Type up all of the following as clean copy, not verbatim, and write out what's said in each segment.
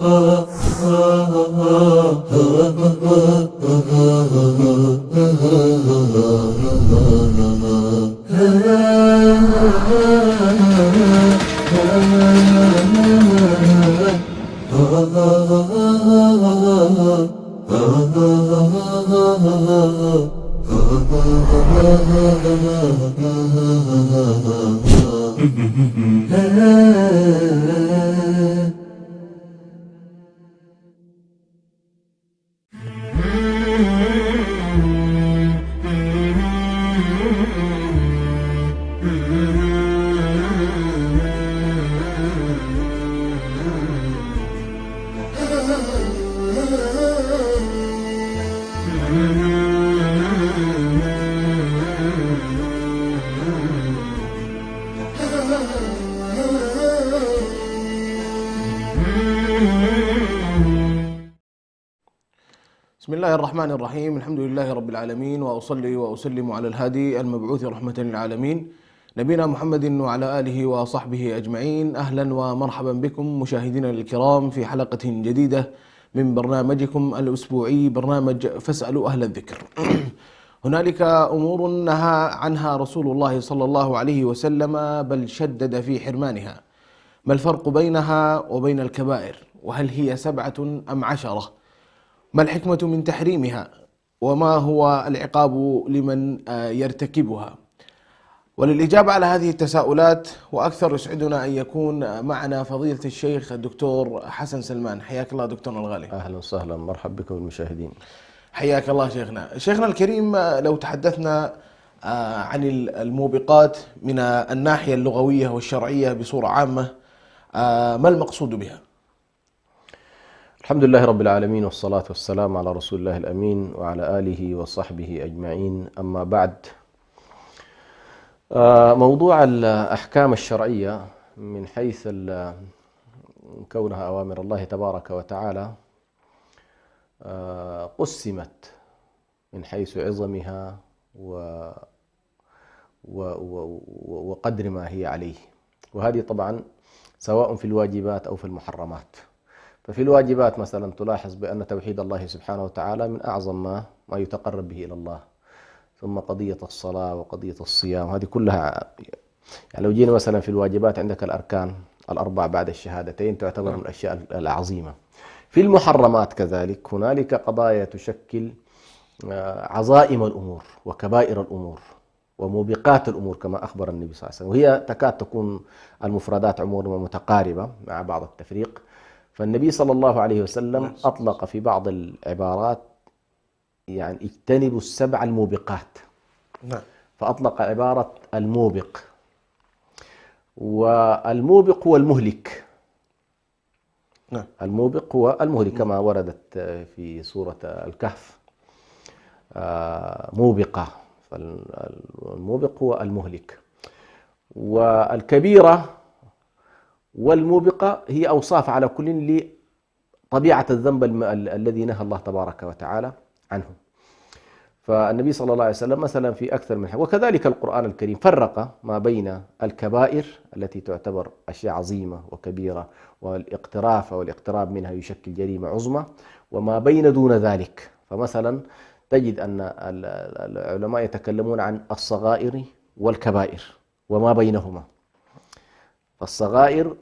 بسم الله الرحمن الرحيم. الحمد لله رب العالمين، وأصلي وأسلم على الهادي المبعوث رحمة للعالمين نبينا محمد وعلى آله وصحبه أجمعين. أهلا ومرحبا بكم مشاهدينا الكرام في حلقة جديدة من برنامجكم الأسبوعي برنامج فاسألوا أهل الذكر. هنالك أمور نهى عنها رسول الله صلى الله عليه وسلم بل شدد في حرمانها. ما الفرق بينها وبين الكبائر؟ وهل هي 7 أم 10؟ ما الحكمة من تحريمها؟ وما هو العقاب لمن يرتكبها؟ وللإجابة على هذه التساؤلات وأكثر يسعدنا أن يكون معنا فضيلة الشيخ الدكتور حسن سلمان. حياك الله دكتورنا الغالي. أهلا وسهلا، مرحبا بكم المشاهدين. حياك الله شيخنا الكريم. لو تحدثنا عن الموبقات من الناحية اللغوية والشرعية بصورة عامة، ما المقصود بها؟ الحمد لله رب العالمين، والصلاة والسلام على رسول الله الأمين وعلى آله وصحبه أجمعين. أما بعد، موضوع الأحكام الشرعية من حيث كونها أوامر الله تبارك وتعالى قسمت من حيث عظمها وقدر ما هي عليه، وهذه طبعا سواء في الواجبات أو في المحرمات. ففي الواجبات مثلا تلاحظ بأن توحيد الله سبحانه وتعالى من أعظم ما يتقرب به إلى الله، ثم قضية الصلاة وقضية الصيام، هذه كلها يعني لو جينا مثلا في الواجبات عندك الأركان 4 بعد الشهادتين تعتبر من الأشياء العظيمة. في المحرمات كذلك هنالك قضايا تشكل عظائم الأمور وكبائر الأمور وموبقات الأمور كما أخبر النبي صلى الله عليه وسلم، وهي تكاد تكون المفردات عموما متقاربة مع بعض التفريق. فالنبي صلى الله عليه وسلم أطلق في بعض العبارات يعني اجتنبوا 7 الموبقات، فأطلق عبارة الموبق، والموبق هو المهلك. الموبق هو المهلك كما وردت في سورة الكهف موبقة، فالموبق هو المهلك. والكبيرة والموبقة هي أوصاف على كل لطبيعة الذنب الذي نهى الله تبارك وتعالى عنه. فالنبي صلى الله عليه وسلم مثلا في أكثر من حاجة، وكذلك القرآن الكريم فرق ما بين الكبائر التي تعتبر أشياء عظيمة وكبيرة والاقتراف والاقتراب منها يشكل جريمة عظمى، وما بين دون ذلك. فمثلا تجد أن العلماء يتكلمون عن الصغائر والكبائر وما بينهما. فالصغائر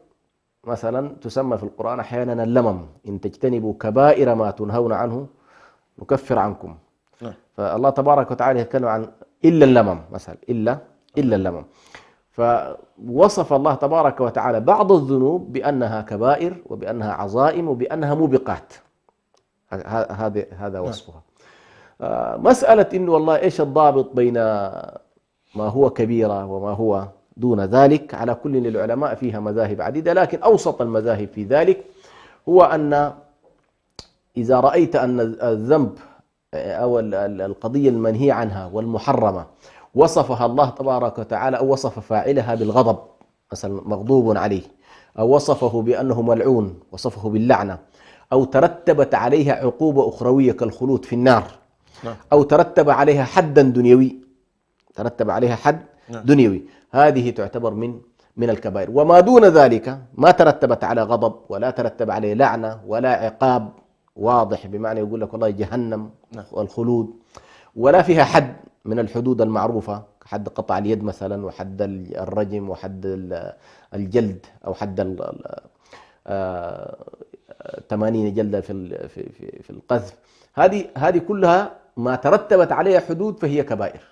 مثلا تسمى في القرآن أحيانا اللمم، إن تجتنبوا كبائر ما تنهون عنه نكفر عنكم. فالله تبارك وتعالى يتكلم عن إلا اللمم مثلا، إلا اللمم. فوصف الله تبارك وتعالى بعض الذنوب بأنها كبائر وبأنها عظائم وبأنها موبقات، هذا وصفها. مسألة إنه والله إيش الضابط بين ما هو كبيرة وما هو دون ذلك، على كل للعلماء فيها مذاهب عديدة، لكن أوسط المذاهب في ذلك هو أن إذا رأيت أن الذنب أو القضية المنهي عنها والمحرمة وصفها الله تبارك وتعالى، أو وصف فاعلها بالغضب مثلا مغضوب عليه، أو وصفه بأنه ملعون وصفه باللعنة، أو ترتبت عليها عقوبة أخروية كالخلود في النار، أو ترتب عليها حدا دنيوي، هذه تعتبر من الكبائر. وما دون ذلك ما ترتبت على غضب ولا ترتب عليه لعنة ولا عقاب واضح، بمعنى يقول لك والله جهنم والخلود، ولا فيها حد من الحدود المعروفة، حد قطع اليد مثلا، وحد الرجم، وحد الجلد، أو حد 80 جلدة في القذف. هذه كلها ما ترتبت عليها حدود فهي كبائر،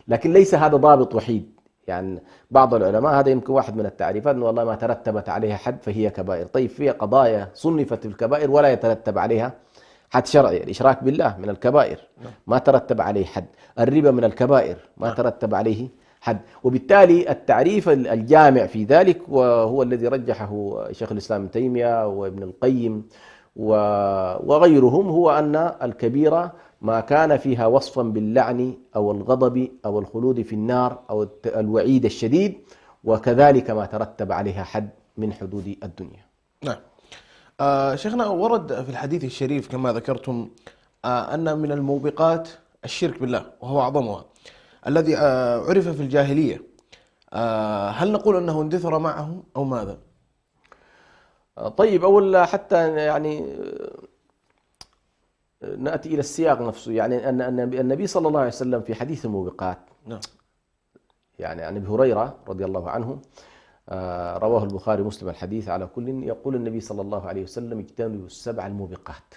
لكن ليس هذا ضابط وحيد. يعني بعض العلماء هذا يمكن واحد من التعريفات، أنه والله ما ترتبت عليها حد فهي كبائر. طيب في قضايا صنفت الكبائر ولا يترتب عليها حد شرعي، الإشراك بالله من الكبائر ما ترتب عليه حد، الربا من الكبائر ما ترتب عليه حد. وبالتالي التعريف الجامع في ذلك، وهو الذي رجحه شيخ الإسلام ابن تيمية وابن القيم وغيرهم، هو أن الكبيرة ما كان فيها وصفا باللعن أو الغضب أو الخلود في النار أو الوعيد الشديد، وكذلك ما ترتب عليها حد من حدود الدنيا. نعم. شيخنا، ورد في الحديث الشريف كما ذكرتم أن من الموبقات الشرك بالله وهو أعظمها، الذي عرف في الجاهلية. هل نقول أنه اندثر معهم أو ماذا؟ طيب، أولا حتى يعني نأتي إلى السياق نفسه. يعني أن النبي صلى الله عليه وسلم في حديث الموبقات، يعني عن أبي هريرة رضي الله عنه، رواه البخاري ومسلم الحديث على كل، يقول النبي صلى الله عليه وسلم: اجتنبوا السبع الموبقات.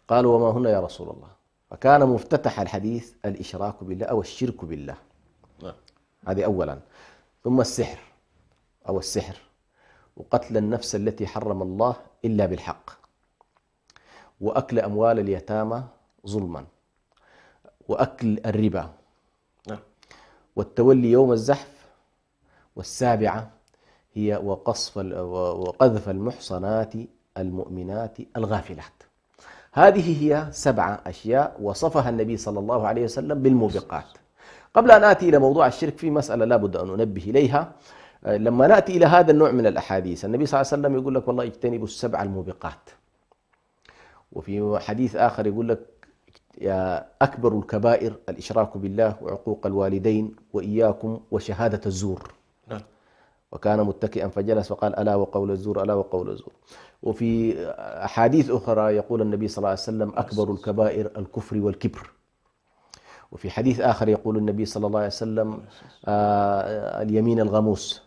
قالوا: وما هن يا رسول الله؟ فكان مفتتح الحديث الإشراك بالله أو الشرك بالله، هذه أولا، ثم السحر أو السحر، وقتل النفس التي حرم الله إلا بالحق، وأكل أموال اليتامى ظلما، وأكل الربا، والتولي يوم الزحف، والسابعة هي وقذف المحصنات المؤمنات الغافلات. هذه هي 7 أشياء وصفها النبي صلى الله عليه وسلم بالموبقات. قبل أن آتي إلى موضوع الشرك، في مسألة لا بد أن أنبه إليها. لما نأتي إلى هذا النوع من الأحاديث، النبي صلى الله عليه وسلم يقول لك: والله اجتنبوا السبع الموبقات. وفي حديث آخر يقول لك: يا أكبر الكبائر الإشراك بالله وعقوق الوالدين وإياكم وشهادة الزور. وكان متكئا فجلس وقال: ألا وقول الزور، ألا وقول الزور. وفي أحاديث أخرى يقول النبي صلى الله عليه وسلم: أكبر الكبائر الكفر والكبر. وفي حديث آخر يقول النبي صلى الله عليه وسلم: اليمين الغموس.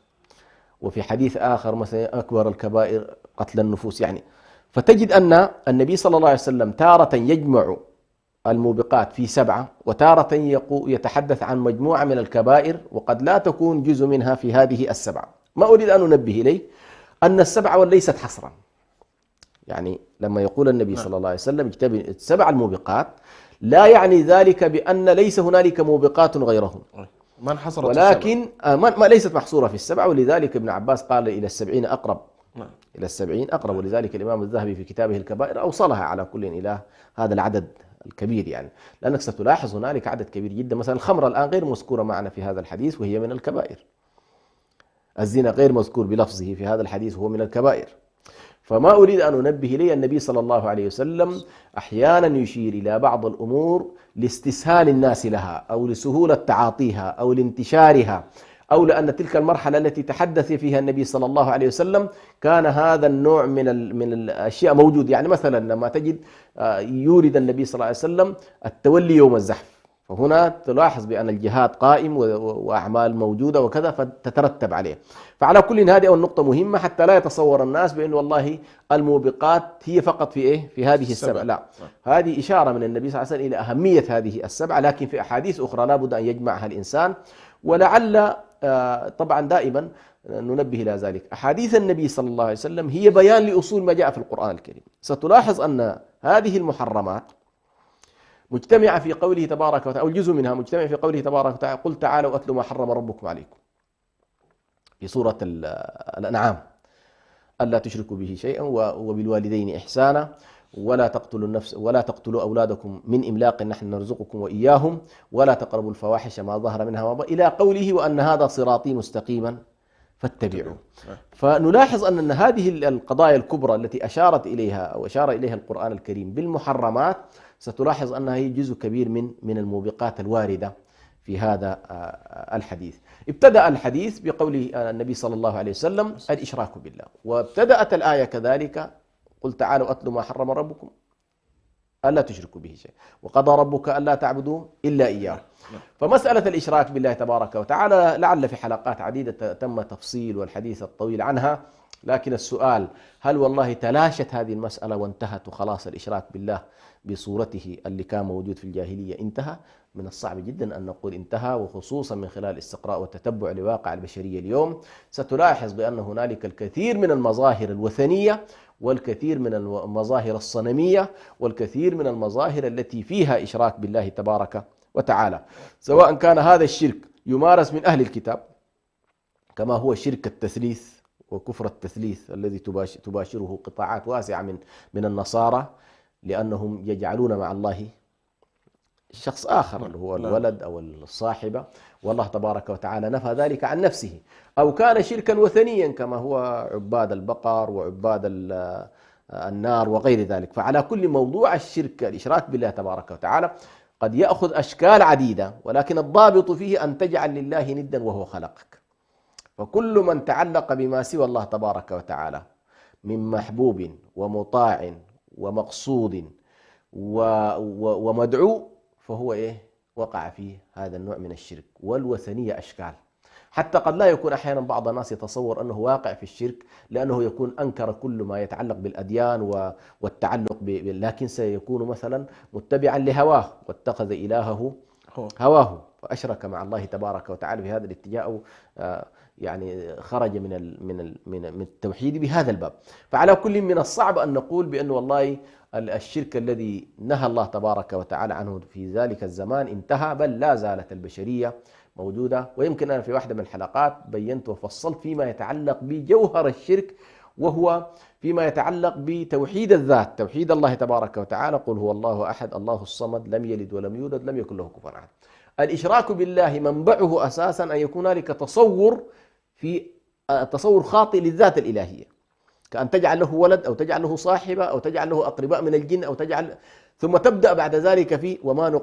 وفي حديث آخر مثلا: أكبر الكبائر قتل النفوس. يعني فتجد أن النبي صلى الله عليه وسلم تارة يجمع الموبقات في 7، وتارة يتحدث عن مجموعة من الكبائر وقد لا تكون جزء منها في هذه 7. ما أريد أن أنبه إليه أن 7 وليست حصرا. يعني لما يقول النبي صلى الله عليه وسلم: اجتنبوا 7 الموبقات، لا يعني ذلك بأن ليس هنالك موبقات غيرهم، ما انحصرت، ولكن ما ليست محصورة في 7. ولذلك ابن عباس قال: إلى 70 أقرب، إلى 70 أقرب. ولذلك الإمام الذهبي في كتابه الكبائر أوصلها على كل إلى هذا العدد الكبير. يعني لأنك ستلاحظ هنالك عدد كبير جدا. مثلا الخمر الآن غير مذكورة معنا في هذا الحديث وهي من الكبائر. الزنا غير مذكور بلفظه في هذا الحديث وهو من الكبائر. فما أريد أن أنبه إليه، النبي صلى الله عليه وسلم أحيانا يشير إلى بعض الأمور لاستسهال الناس لها، أو لسهولة تعاطيها، أو لانتشارها، أو لأن تلك المرحلة التي تحدث فيها النبي صلى الله عليه وسلم كان هذا النوع من الأشياء موجود. يعني مثلا لما تجد يورد النبي صلى الله عليه وسلم التولي يوم الزحف، فهنا تلاحظ بأن الجهاد قائم وأعمال موجودة وكذا، فتترتب عليه. فعلى كل هذه النقطة مهمة حتى لا يتصور الناس بأن والله الموبقات هي فقط في هذه 7. لا، هذه إشارة من النبي صلى الله عليه وسلم إلى أهمية هذه 7، لكن في أحاديث أخرى لا بد أن يجمعها الإنسان. ولعل طبعا دائما ننبه إلى ذلك، أحاديث النبي صلى الله عليه وسلم هي بيان لأصول ما جاء في القرآن الكريم. ستلاحظ أن هذه المحرمات مجتمعة في قوله تبارك وتعالى، أو جزء منها مجتمع في قوله تبارك وتعالى: قل تعالوا أتلوا ما حرم ربكم عليكم، في سورة الأنعام: ألا تشركوا به شيئا وبالوالدين إحسانا ولا تقتلوا أولادكم من إملاق نحن نرزقكم وإياهم ولا تقربوا الفواحش ما ظهر منها وما بطن، إلى قوله: وأن هذا صراطي مستقيما فاتبعوه. فنلاحظ أن هذه القضايا الكبرى التي أشار إليها القرآن الكريم بالمحرمات، ستلاحظ أنها هي جزء كبير من الموبقات الواردة في هذا الحديث. ابتدأ الحديث بقول النبي صلى الله عليه وسلم الإشراك بالله، وابتدأت الآية كذلك: قل تعالوا أتلوا ما حرم ربكم ألا تشركوا به شيء وقضى ربك ألا تعبدوا إلا إياه. فمسألة الإشراك بالله تبارك وتعالى لعل في حلقات عديدة تم تفصيل والحديث الطويل عنها، لكن السؤال: هل والله تلاشت هذه المسألة وانتهت وخلاص الإشراك بالله بصورته اللي كان موجود في الجاهلية انتهى؟ من الصعب جدا أن نقول انتهى، وخصوصا من خلال استقراء وتتبع لواقع البشرية اليوم ستلاحظ بأن هنالك الكثير من المظاهر الوثنية والكثير من المظاهر الصنمية والكثير من المظاهر التي فيها إشراك بالله تبارك وتعالى، سواء كان هذا الشرك يمارس من أهل الكتاب كما هو شرك التثليث وكفر التثليث الذي تباشره قطاعات واسعة من النصارى، لأنهم يجعلون مع الله شخص آخر اللي هو الولد أو الصاحبة، والله تبارك وتعالى نفى ذلك عن نفسه. أو كان شركا وثنيا كما هو عباد البقر وعباد النار وغير ذلك. فعلى كل موضوع الشرك الإشراك بالله تبارك وتعالى قد يأخذ أشكال عديدة، ولكن الضابط فيه أن تجعل لله ندا وهو خلقك. فكل من تعلق بما سوى الله تبارك وتعالى من محبوب ومطاع ومقصود ومدعو فهو وقع فيه هذا النوع من الشرك والوثنية أشكال. حتى قد لا يكون أحيانا بعض الناس يتصور أنه واقع في الشرك لأنه يكون أنكر كل ما يتعلق بالأديان والتعلق لكن سيكون مثلا متبعا لهواه واتخذ إلهه هواه فأشرك مع الله تبارك وتعالى في هذا الاتجاه، أو يعني خرج من التوحيد بهذا الباب. فعلى كل من الصعب أن نقول بأن والله الشرك الذي نهى الله تبارك وتعالى عنه في ذلك الزمان انتهى، بل لا زالت البشرية موجودة. ويمكن أنا في واحدة من الحلقات بينت وفصلت فيما يتعلق بجوهر الشرك، وهو فيما يتعلق بتوحيد الذات، توحيد الله تبارك وتعالى: قل هو الله أحد الله الصمد لم يلد ولم يولد لم يكن له كفوا أحد. الإشراك بالله منبعه أساسا أن يكون هنالك تصور خاطئ للذات الإلهية، كأن تجعل له ولد أو تجعل له صاحبة أو تجعل له أقرباء من الجن أو ثم تبدأ بعد ذلك في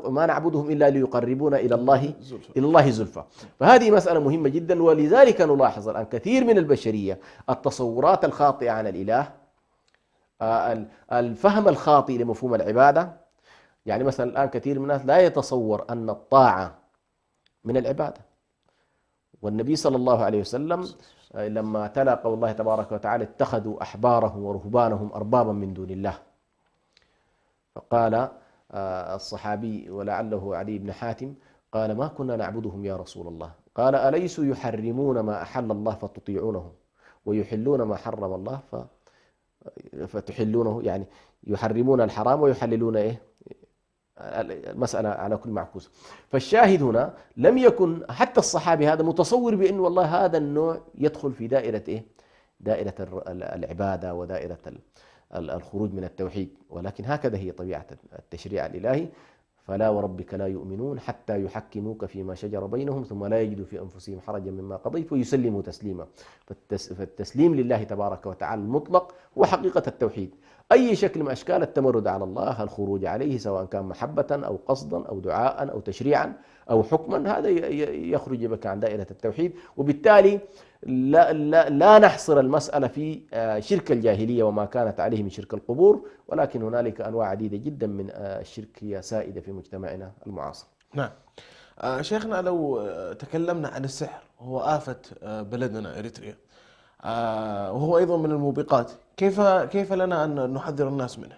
ما نعبدهم إلا ليقربونا إلى الله زلفى. فهذه مسألة مهمة جدا، ولذلك نلاحظ الآن كثير من البشرية التصورات الخاطئة عن الإله، الفهم الخاطئ لمفهوم العبادة. يعني مثلا الآن كثير من الناس لا يتصور أن الطاعة من العبادة، والنبي صلى الله عليه وسلم لما تلا قول الله تبارك وتعالى: اتخذوا أحبارهم ورهبانهم أربابا من دون الله، فقال الصحابي ولعله علي بن حاتم قال: ما كنا نعبدهم يا رسول الله، قال: أليسوا يحرمون ما أحل الله فتطيعونهم ويحلون ما حرم الله فتحلونه، يعني يحرمون الحرام ويحللون المسألة على كل معكوس. فالشاهد هنا لم يكن حتى الصحابي هذا متصور بأن والله هذا النوع يدخل في دائرة العبادة ودائرة الخروج من التوحيد، ولكن هكذا هي طبيعة التشريع الإلهي: فلا وربك لا يؤمنون حتى يحكموك فيما شجر بينهم ثم لا يجدوا في أنفسهم حرجا مما قضيت ويسلموا تسليما. فالتسليم لله تبارك وتعالى المطلق هو حقيقة التوحيد. أي شكل من أشكال التمرد على الله، الخروج عليه سواء كان محبة أو قصدا أو دعاء أو تشريعا أو حكما، هذا يخرج بك عن دائرة التوحيد. وبالتالي لا نحصر المسألة في شرك الجاهلية وما كانت عليه من شرك القبور، ولكن هنالك أنواع عديدة جدا من الشرك هي سائدة في مجتمعنا المعاصر. نعم. شيخنا، لو تكلمنا عن السحر وهو آفة بلدنا إريتريا، وهو أيضا من الموبقات، كيف لنا أن نحذر الناس منه؟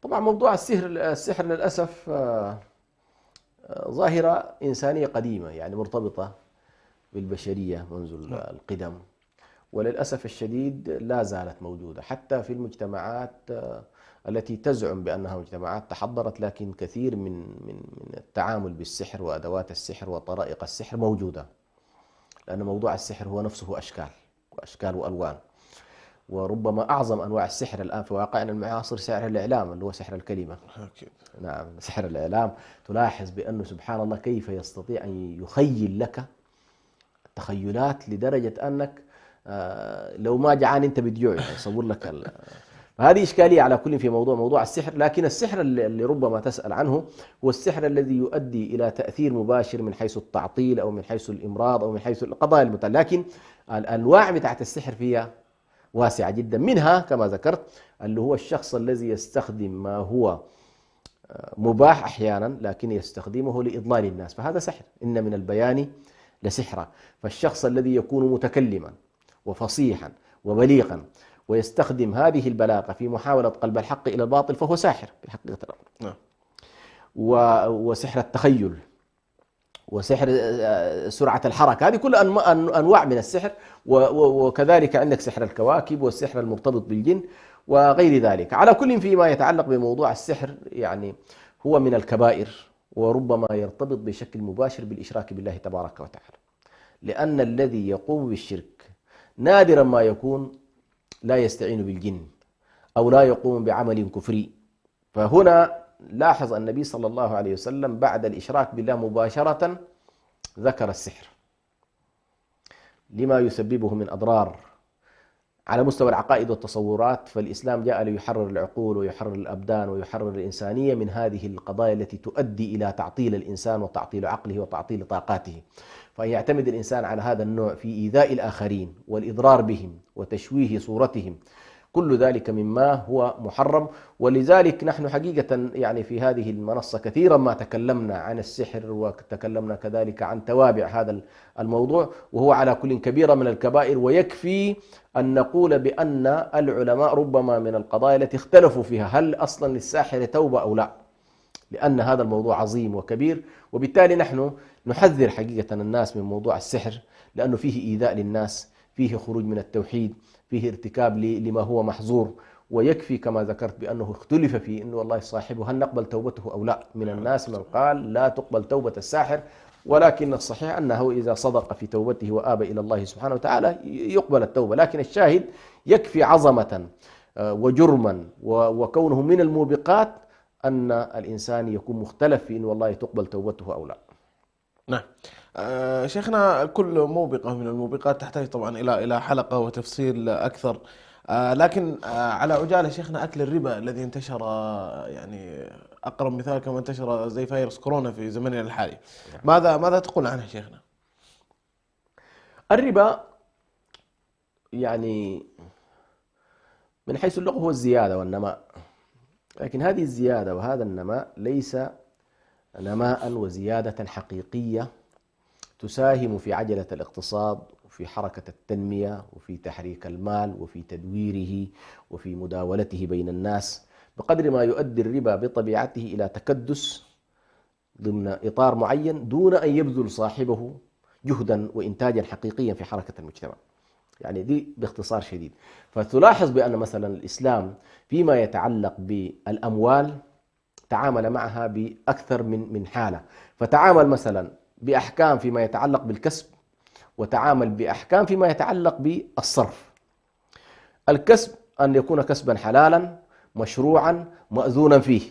طبعا موضوع السحر للأسف ظاهرة إنسانية قديمة، يعني مرتبطة بالبشرية منذ القدم، وللأسف الشديد لا زالت موجودة حتى في المجتمعات التي تزعم بأنها مجتمعات تحضرت، لكن كثير من التعامل بالسحر وأدوات السحر وطرائق السحر موجودة، لأن موضوع السحر هو نفسه أشكال وألوان. وربما أعظم أنواع السحر الآن في واقعنا المعاصر سحر الإعلام اللي هو سحر الكلمة. نعم، سحر الإعلام. تلاحظ بأنه سبحان الله كيف يستطيع أن يخيل لك تخيلات لدرجة أنك لو ما جعان أنت بتجوع، يصور لك فهذه إشكالية على كل في موضوع السحر. لكن السحر اللي ربما تسأل عنه هو السحر الذي يؤدي إلى تأثير مباشر من حيث التعطيل أو من حيث الإمراض أو من حيث القضايا المتعلقة. لكن الأنواع بتاعت السحر فيها واسعة جدا. منها كما ذكرت اللي هو الشخص الذي يستخدم ما هو مباح أحيانا لكن يستخدمه لإضلال الناس، فهذا سحر. إن من البيان لسحرا. فالشخص الذي يكون متكلما وفصيحا وبليغا ويستخدم هذه البلاغة في محاولة قلب الحق إلى الباطل فهو ساحر في حقيقة الأمر. وسحر التخيل وسحر سرعة الحركة، هذه كل أنواع من السحر. وكذلك عندك سحر الكواكب والسحر المرتبط بالجن وغير ذلك. على كل فيما يتعلق بموضوع السحر يعني هو من الكبائر، وربما يرتبط بشكل مباشر بالإشراك بالله تبارك وتعالى، لأن الذي يقوم بالشرك نادرا ما يكون لا يستعين بالجن أو لا يقوم بعمل كفري. فهنا لاحظ النبي صلى الله عليه وسلم بعد الإشراك بالله مباشرة ذكر السحر لما يسببه من أضرار على مستوى العقائد والتصورات. فالإسلام جاء ليحرر العقول ويحرر الأبدان ويحرر الإنسانية من هذه القضايا التي تؤدي إلى تعطيل الإنسان وتعطيل عقله وتعطيل طاقاته. فأن يعتمد الإنسان على هذا النوع في إيذاء الآخرين والإضرار بهم وتشويه صورتهم، كل ذلك مما هو محرم. ولذلك نحن حقيقة يعني في هذه المنصة كثيرا ما تكلمنا عن السحر، وتكلمنا كذلك عن توابع هذا الموضوع، وهو على كل كبيرة من الكبائر. ويكفي أن نقول بأن العلماء ربما من القضايا التي اختلفوا فيها هل أصلا للساحر توبة أو لا، لأن هذا الموضوع عظيم وكبير. وبالتالي نحن نحذر حقيقة الناس من موضوع السحر، لأنه فيه إيذاء للناس، فيه خروج من التوحيد، فيه ارتكاب لما هو محظور. ويكفي كما ذكرت بأنه اختلف في أنه والله صاحبه هل نقبل توبته أو لا. من الناس من قال لا تقبل توبة الساحر، ولكن الصحيح أنه إذا صدق في توبته وآب إلى الله سبحانه وتعالى يقبل التوبة. لكن الشاهد يكفي عظمة وجرما وكونه من الموبقات أن الإنسان يكون مختلف في أن والله تقبل توبته أو لا. نعم. شيخنا، كل موبقة من الموبقات تحتاج طبعا إلى حلقة وتفصيل أكثر. لكن على عجالة شيخنا، أكل الربا الذي انتشر، يعني أقرب مثال كما انتشر زي فيروس كورونا في زمننا الحالي، ماذا تقول عنه شيخنا؟ الربا يعني من حيث اللغة هو الزيادة والنماء، لكن هذه الزيادة وهذا النماء ليس نماء وزيادة حقيقية تساهم في عجلة الاقتصاد وفي حركة التنمية وفي تحريك المال وفي تدويره وفي مداولته بين الناس، بقدر ما يؤدي الربا بطبيعته إلى تكدس ضمن إطار معين دون أن يبذل صاحبه جهدا وإنتاجا حقيقيا في حركة المجتمع. يعني دي باختصار شديد. فتلاحظ بأن مثلا الإسلام فيما يتعلق بالأموال تعامل معها بأكثر من حالة. فتعامل مثلا بأحكام فيما يتعلق بالكسب، وتعامل بأحكام فيما يتعلق بالصرف. الكسب أن يكون كسبا حلالا مشروعا مأذونا فيه.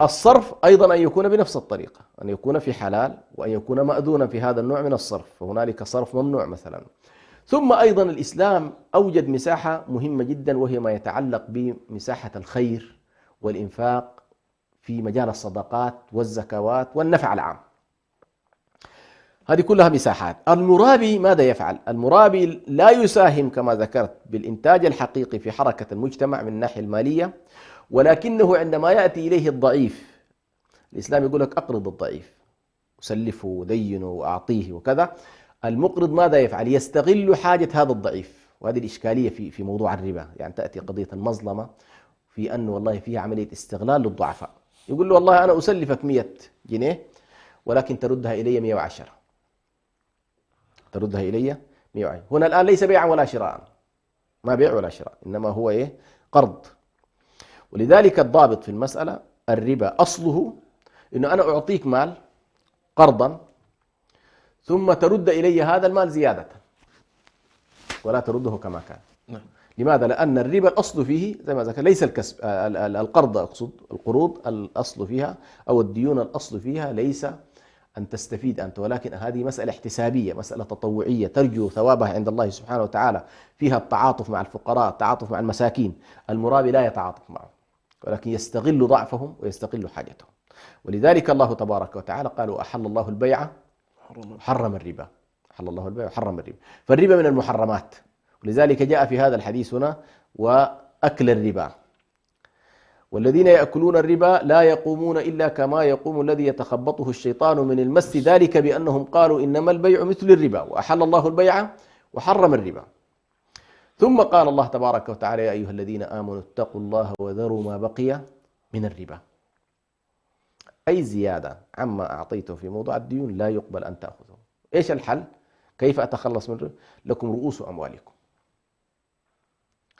الصرف أيضا أن يكون بنفس الطريقة، أن يكون في حلال وأن يكون مأذونا في هذا النوع من الصرف، فهنالك صرف ممنوع مثلا. ثم أيضا الإسلام أوجد مساحة مهمة جدا، وهي ما يتعلق بمساحة الخير والإنفاق في مجال الصدقات والزكوات والنفع العام. هذه كلها مساحات. المرابي ماذا يفعل؟ المرابي لا يساهم كما ذكرت بالإنتاج الحقيقي في حركة المجتمع من الناحية المالية، ولكنه عندما يأتي إليه الضعيف، الإسلام يقول لك أقرض الضعيف، أسلفه ودينه وأعطيه وكذا. المقرض ماذا يفعل؟ يستغل حاجة هذا الضعيف. وهذه الإشكالية في موضوع الربا. يعني تأتي قضية المظلمة في أنه والله فيها عملية استغلال للضعفاء. يقول له والله أنا أسلفك 100 جنيه ولكن تردها إلي 110، تردها إلي 110. هنا الآن ليس بيعا ولا شراء، ما بيع ولا شراء، إنما هو قرض. ولذلك الضابط في المسألة الربا أصله إنه أنا أعطيك مال قرضا ثم ترد إلي هذا المال زيادة ولا ترده كما كان. لماذا؟ لأن الربا الأصل فيه زي ما ذكر ليس الكسب، القرض أقصد، القروض الأصل فيها أو الديون الأصل فيها ليس أن تستفيد أنت، ولكن هذه مسألة احتسابية، مسألة تطوعية ترجو ثوابها عند الله سبحانه وتعالى، فيها التعاطف مع الفقراء، التعاطف مع المساكين. المرابي لا يتعاطف معهم، ولكن يستغل ضعفهم ويستغل حاجتهم. ولذلك الله تبارك وتعالى قال: وأحل الله البيع وحرم الربا. أحل الله البيع وحرم الربا، فالربا من المحرمات. ولذلك جاء في هذا الحديث هنا: وأكل الربا. والذين يأكلون الربا لا يقومون إلا كما يقوم الذي يتخبطه الشيطان من المس، ذلك بأنهم قالوا إنما البيع مثل الربا وأحل الله البيع وحرم الربا. ثم قال الله تبارك وتعالى: يا أيها الذين آمنوا اتقوا الله وذروا ما بقي من الربا. أي زيادة عما أعطيته في موضوع الديون لا يقبل أن تأخذه. إيش الحل؟ كيف أتخلص من الربا؟ لكم رؤوس أموالكم،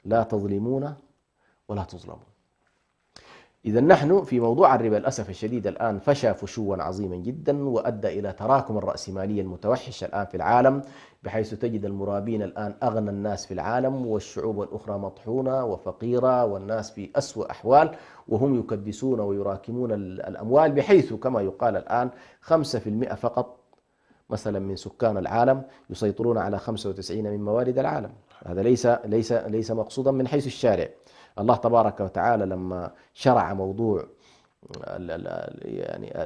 لا تظلمون ولا تظلمون. إذا نحن في موضوع الربا للأسف الشديد الآن فشى فشوا عظيما جدا، وأدى إلى تراكم الرأسمالية المتوحشة الآن في العالم، بحيث تجد المرابين الآن أغنى الناس في العالم، والشعوب الأخرى مطحونة وفقيرة، والناس في أسوأ أحوال، وهم يكدسون ويراكمون الأموال، بحيث كما يقال الآن 5% فقط مثلا من سكان العالم يسيطرون على 95 من موارد العالم. هذا ليس مقصودا من حيث الشارع. الله تبارك وتعالى لما شرع موضوع يعني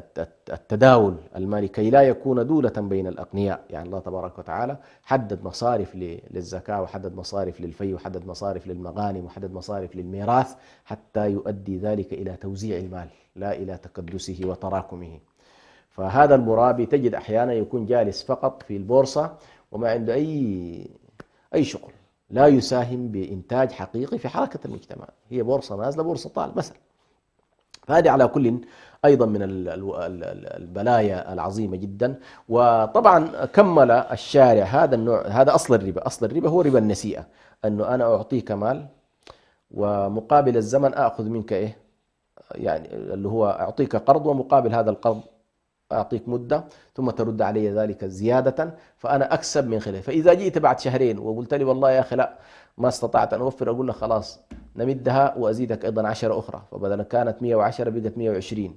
التداول المالي كي لا يكون دولة بين الأغنياء، يعني الله تبارك وتعالى حدد مصارف للزكاة، وحدد مصارف للفي، وحدد مصارف للمغانم، وحدد مصارف للميراث، حتى يؤدي ذلك إلى توزيع المال لا إلى تكدسه وتراكمه. فهذا المرابي تجد أحيانا يكون جالس فقط في البورصة وما عنده أي شغل، لا يساهم بإنتاج حقيقي في حركة المجتمع. هي بورصة نازلة بورصة طالع مثلا. فهذه على كل أيضا من البلايا العظيمة جدا. وطبعا كمل الشارع هذا النوع، هذا أصل الربا. أصل الربا هو ربا النسيئة، أنه أنا أعطيك مال ومقابل الزمن أخذ منك إيه، يعني اللي هو أعطيك قرض ومقابل هذا القرض أعطيك مدة ثم ترد علي ذلك زيادة، فأنا أكسب من خلاله. فإذا جئت بعد شهرين وقلت لي والله يا أخي لا ما استطعت أن أوفر، أقول لك خلاص نمدها وأزيدك أيضا 10 أخرى، فبدل كانت 110 بقت 120،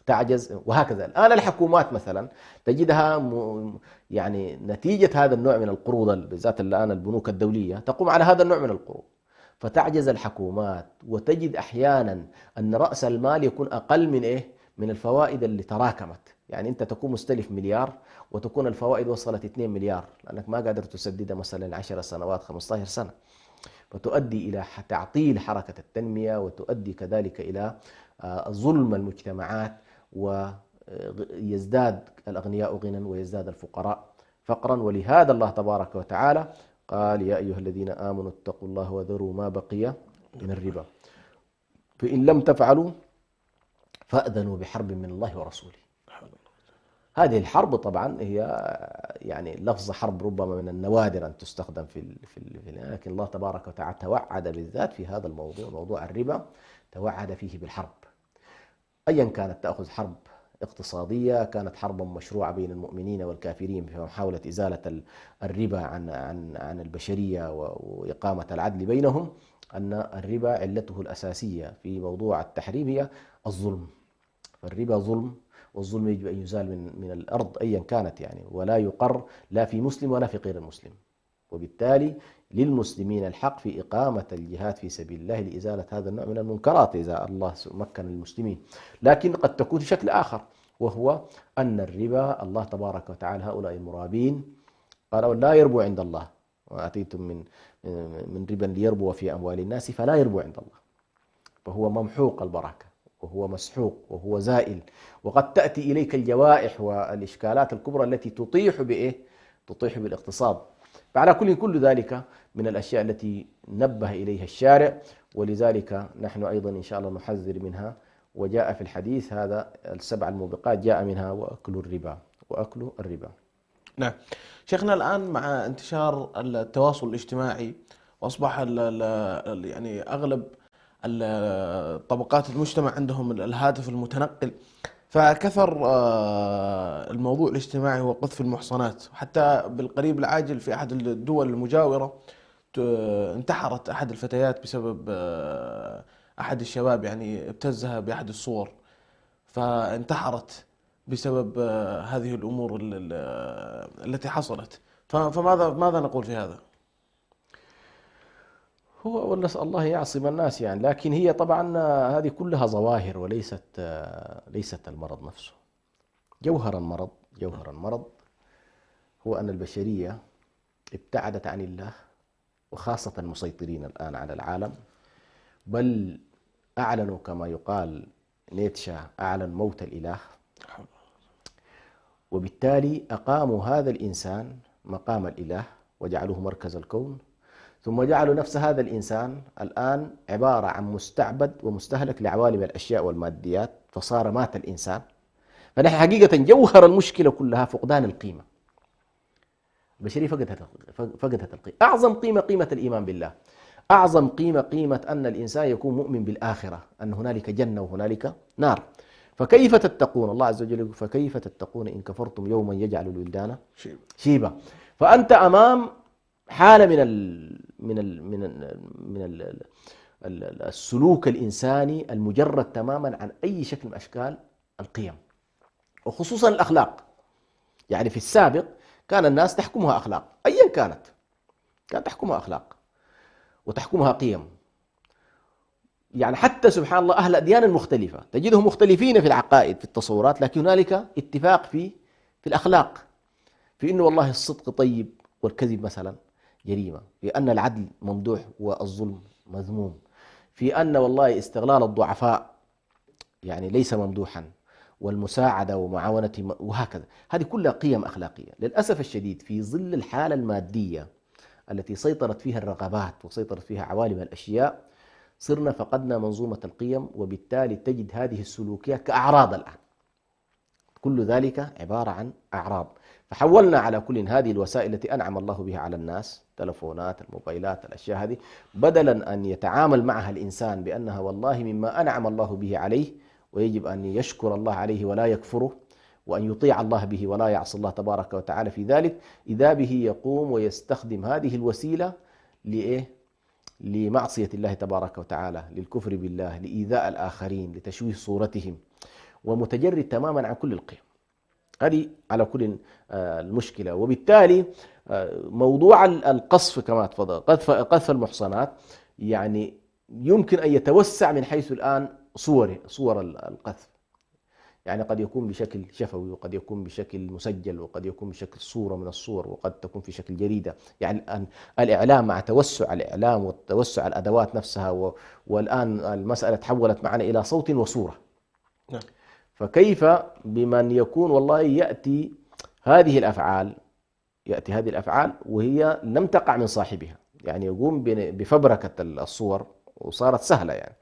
تعجز. وهكذا الآن الحكومات مثلا تجدها يعني نتيجة هذا النوع من القروض، بالذات الآن البنوك الدولية تقوم على هذا النوع من القروض، فتعجز الحكومات، وتجد أحيانا أن رأس المال يكون أقل من من الفوائد اللي تراكمت. يعني أنت تكون مستلف مليار وتكون الفوائد وصلت 2 مليار، لأنك ما قادر تسددها مثلا 10 سنوات 15 سنة، فتؤدي إلى تعطيل حركة التنمية، وتؤدي كذلك إلى ظلم المجتمعات، ويزداد الأغنياء غنى ويزداد الفقراء فقرا. ولهذا الله تبارك وتعالى قال: يا أيها الذين آمنوا اتقوا الله وذروا ما بقي من الربا فإن لم تفعلوا فأذنوا بحرب من الله ورسوله. هذه الحرب طبعا هي يعني لفظ حرب ربما من النوادر أن تستخدم لكن الله تبارك وتعالى توعد بالذات في هذا الموضوع، موضوع الربا، توعد فيه بالحرب. أيا كانت، تأخذ حرب اقتصادية، كانت حربا مشروعة بين المؤمنين والكافرين في محاولة إزالة الربا عن البشرية وإقامة العدل بينهم، أن الربا علته الأساسية في موضوع التحريم هي الظلم. فالربا ظلم، والظلم يجب أن يزال من الأرض أيا كانت، يعني ولا يقر لا في مسلم ولا في غير المسلم. وبالتالي للمسلمين الحق في إقامة الجهاد في سبيل الله لإزالة هذا النوع من المنكرات إذا الله مكن المسلمين. لكن قد تكون بشكل آخر، وهو أن الربا الله تبارك وتعالى هؤلاء المرابين قالوا لا يربو عند الله، وأتيتم من ربا ليربو في أموال الناس فلا يربو عند الله، فهو ممحوق البركة، وهو مسحوق، وهو زائل. وقد تأتي إليك الجوائح والإشكالات الكبرى التي تطيح بالاقتصاد. فعلى كل ذلك من الأشياء التي نبه إليها الشارع، ولذلك نحن أيضا إن شاء الله نحذر منها. وجاء في الحديث هذا 7 الموبقات جاء منها وأكل الربا. نعم شيخنا، الآن مع انتشار التواصل الاجتماعي وأصبح يعني أغلب طبقات المجتمع عندهم الهاتف المتنقل، فكثر الموضوع الاجتماعي هو قذف المحصنات. حتى بالقريب العاجل في أحد الدول المجاورة انتحرت أحد الفتيات بسبب أحد الشباب يعني ابتزها بأحد الصور فانتحرت. بسبب هذه الأمور التي حصلت. فماذا نقول في هذا؟ هو ونسأل الله يعصم الناس يعني، لكن هي طبعا هذه كلها ظواهر ليست المرض نفسه. جوهر المرض هو أن البشرية ابتعدت عن الله، وخاصة المسيطرين الآن على العالم، بل أعلنوا كما يقال نيتشه أعلن موت الإله، وبالتالي أقاموا هذا الإنسان مقام الإله وجعلوه مركز الكون، ثم جعلوا نفس هذا الإنسان الآن عبارة عن مستعبد ومستهلك لعوالم الأشياء والماديات، فصار مات الإنسان. فنحن حقيقة جوهر المشكلة كلها فقدان القيمة. البشرية فقدت القيمة. أعظم قيمة الإيمان بالله، أعظم قيمة أن الإنسان يكون مؤمن بالآخرة، أن هنالك جنة وهنالك نار. فكيف تتقون، الله عز وجل يقول فكيف تتقون إن كفرتم يوما يجعل الولدان شيبا. فأنت أمام حالة من السلوك الإنساني المجرد تماما عن أي شكل من أشكال القيم، وخصوصا الأخلاق. يعني في السابق كان الناس تحكمها أخلاق أيا كانت تحكمها أخلاق وتحكمها قيم. يعني حتى سبحان الله أهل الأديان المختلفة تجدهم مختلفين في العقائد في التصورات، لكن هنالك اتفاق في الأخلاق، في أنه والله الصدق طيب والكذب مثلا جريمة، في أن العدل ممدوح والظلم مذموم، في أن والله استغلال الضعفاء يعني ليس ممدوحا، والمساعدة ومعاونة وهكذا. هذه كلها قيم أخلاقية. للأسف الشديد في ظل الحالة المادية التي سيطرت فيها الرغبات وسيطرت فيها عوالم الأشياء، صرنا فقدنا منظومة القيم، وبالتالي تجد هذه السلوكيات كأعراض الآن. كل ذلك عبارة عن أعراض. فحولنا على كل هذه الوسائل التي أنعم الله بها على الناس، تلفونات، الموبايلات، الأشياء هذه، بدلا أن يتعامل معها الإنسان بأنها والله مما أنعم الله به عليه ويجب أن يشكر الله عليه ولا يكفره، وأن يطيع الله به ولا يعصي الله تبارك وتعالى في ذلك، إذا به يقوم ويستخدم هذه الوسيلة لمعصية الله تبارك وتعالى، للكفر بالله، لإيذاء الآخرين، لتشويه صورتهم، ومتجرد تماما عن كل القيم. هذه على كل المشكلة. وبالتالي موضوع القصف كما تفضل، قذف المحصنات، يعني يمكن أن يتوسع من حيث الآن صور القذف. يعني قد يكون بشكل شفوي، وقد يكون بشكل مسجل، وقد يكون بشكل صورة من الصور، وقد تكون في شكل جريدة. يعني الإعلام مع توسع الإعلام وتوسع الأدوات نفسها، والآن المسألة تحولت معنا إلى صوت وصورة. نعم. فكيف بمن يكون والله يأتي هذه الأفعال وهي لم تقع من صاحبها، يعني يقوم بفبركة الصور، وصارت سهلة. يعني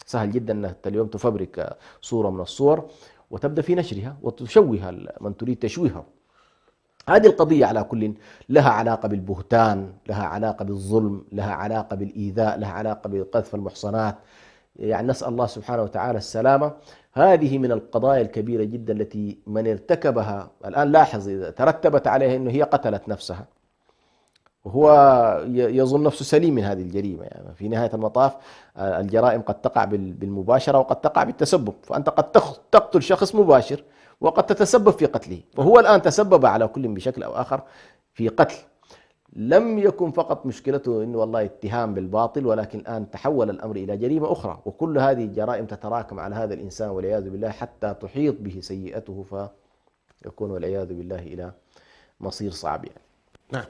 سهل جدا أنك اليوم تفبرك صورة من الصور وتبدأ في نشرها وتشوه من تريد تشويهه. هذه القضية على كل لها علاقة بالبهتان، لها علاقة بالظلم، لها علاقة بالإيذاء، لها علاقة بقذف المحصنات. يعني نسأل الله سبحانه وتعالى السلامة. هذه من القضايا الكبيرة جدا التي من ارتكبها الآن لاحظ إذا ترتبت عليها أنه هي قتلت نفسها وهو يظن نفسه سليم من هذه الجريمة. يعني في نهاية المطاف الجرائم قد تقع بالمباشرة وقد تقع بالتسبب، فأنت قد تقتل شخص مباشر وقد تتسبب في قتله، وهو الآن تسبب على كل بشكل أو آخر في قتل. لم يكن فقط مشكلته إنه والله اتهام بالباطل، ولكن الآن تحول الأمر إلى جريمة أخرى، وكل هذه الجرائم تتراكم على هذا الإنسان والعياذ بالله حتى تحيط به سيئته، فيكون والعياذ بالله إلى مصير صعب يعني. نعم.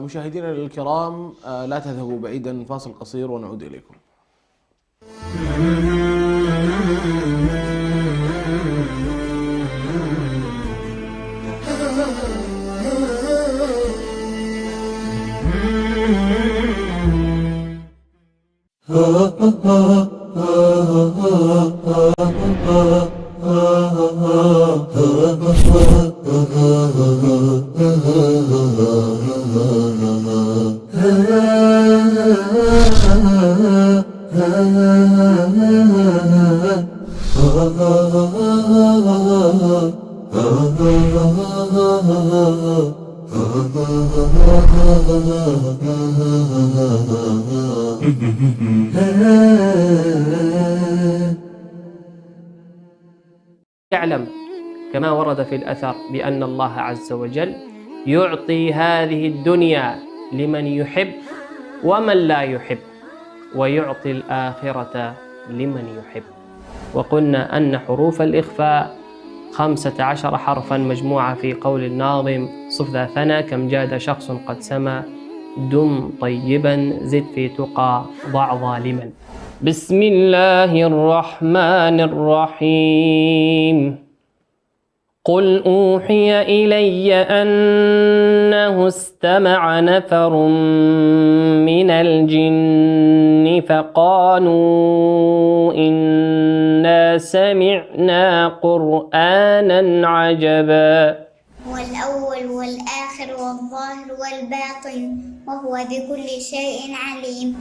مشاهدينا الكرام، لا تذهبوا بعيدا، فاصل قصير ونعود إليكم. يعلم كما ورد في الأثر بأن الله عز وجل يعطي هذه الدنيا لمن يحب ومن لا يحب، ويعطي الآخرة لمن يحب. وقلنا أن حروف الإخفاء 15 حرفا مجموعة في قول الناظم: صف ذا ثنا كم جاد شخص قد سما، دم طيبا زد في تقى ضع ظالما. بسم الله الرحمن الرحيم. قل أوحي إلي أنه استمع نفر من الجن فقالوا إنا سمعنا قرآنا عجبا. هو الأول والآخر والظاهر والباطن وهو بكل شيء عليم.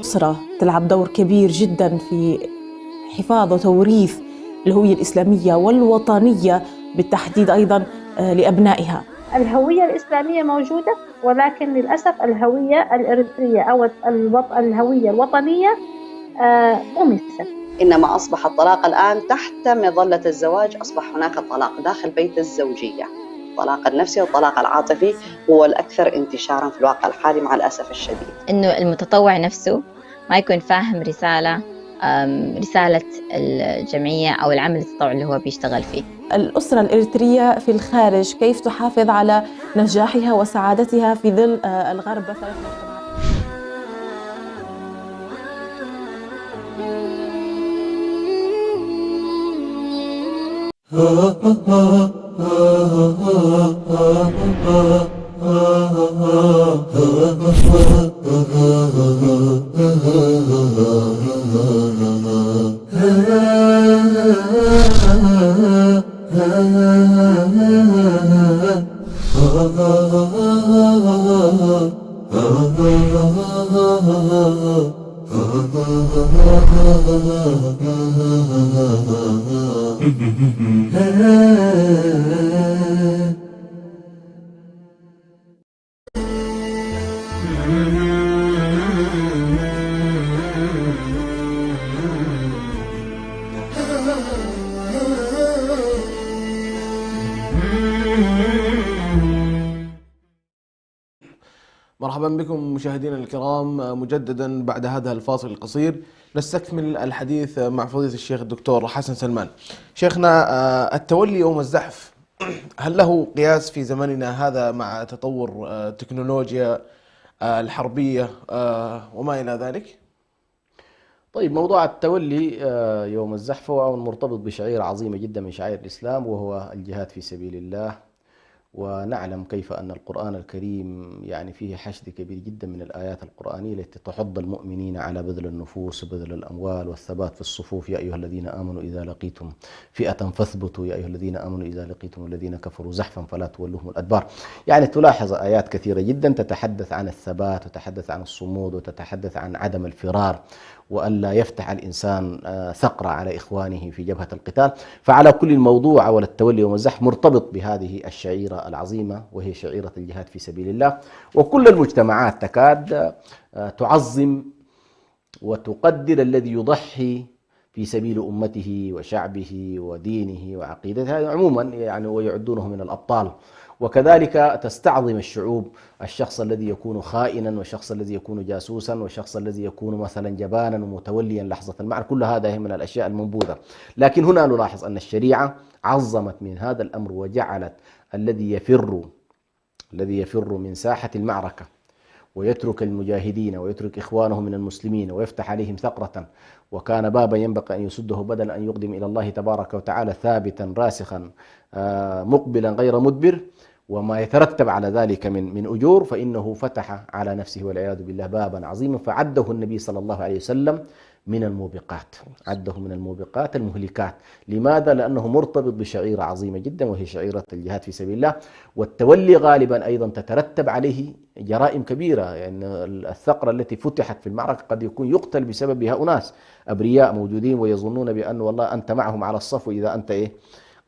الأسرة تلعب دور كبير جدا في حفاظ وتوريث الهوية الإسلامية والوطنية بالتحديد أيضا لأبنائها. الهوية الإسلامية موجودة، ولكن للأسف الهوية الإريترية أو الهوية الوطنية أمست. إنما أصبح الطلاق الآن تحت مظلة الزواج، أصبح هناك طلاق داخل بيت الزوجية. الطلاق النفسي والطلاق العاطفي هو الأكثر انتشارا في الواقع الحالي مع الأسف الشديد. إنه المتطوع نفسه ما يكون فاهم رسالة الجمعية أو العمل التطوعي اللي هو بيشتغل فيه. الأسرة الإريترية في الخارج كيف تحافظ على نجاحها وسعادتها في ظل الغرب مثلا؟ مرحبا بكم مشاهدينا الكرام مجددا بعد هذا الفاصل القصير. نستكمل الحديث مع فضيلة الشيخ الدكتور حسن سلمان. شيخنا، التولي يوم الزحف هل له قياس في زمننا هذا مع تطور التكنولوجيا الحربية وما إلى ذلك؟ طيب، موضوع التولي يوم الزحف هو مرتبط بشعيرة عظيمة جدا من شعائر الإسلام، وهو الجهاد في سبيل الله. ونعلم كيف أن القرآن الكريم يعني فيه حشد كبير جدا من الآيات القرآنية التي تحض المؤمنين على بذل النفوس وبذل الأموال والثبات في الصفوف. يا أيها الذين آمنوا إذا لقيتم فئة فاثبتوا، يا أيها الذين آمنوا إذا لقيتم الذين كفروا زحفا فلا تولوهم الأدبار. يعني تلاحظ آيات كثيرة جدا تتحدث عن الثبات وتتحدث عن الصمود وتتحدث عن عدم الفرار، وألا يفتح الإنسان ثقرة على إخوانه في جبهة القتال. فعلى كل الموضوع ولا التولي يوم الزحف مرتبط بهذه الشعيرة العظيمة، وهي شعيرة الجهاد في سبيل الله. وكل المجتمعات تكاد تعظم وتقدر الذي يضحي في سبيل أمته وشعبه ودينه وعقيدته عموما، يعني ويعدونه من الأبطال. وكذلك تستعظم الشعوب الشخص الذي يكون خائنا، والشخص الذي يكون جاسوسا، والشخص الذي يكون مثلا جبانا ومتوليا لحظة المعركة. كل هذا هي من الأشياء المنبوذة. لكن هنا نلاحظ أن الشريعة عظمت من هذا الأمر وجعلت الذي يفر من ساحة المعركة ويترك المجاهدين ويترك إخوانه من المسلمين ويفتح عليهم ثقرة، وكان بابا ينبغي أن يسده بدل أن يقدم إلى الله تبارك وتعالى ثابتا راسخا مقبلا غير مدبر، وما يترتب على ذلك من أجور، فإنه فتح على نفسه والعياذ بالله بابا عظيما، فعده النبي صلى الله عليه وسلم من الموبقات، عده من الموبقات المهلكات. لماذا؟ لأنه مرتبط بشعيرة عظيمة جدا، وهي شعيرة الجهاد في سبيل الله. والتولي غالبا أيضا تترتب عليه جرائم كبيرة، يعني الثغرة التي فتحت في المعركة قد يكون يقتل بسببها أناس أبرياء موجودين ويظنون بأن والله أنت معهم على الصف وإذا أنت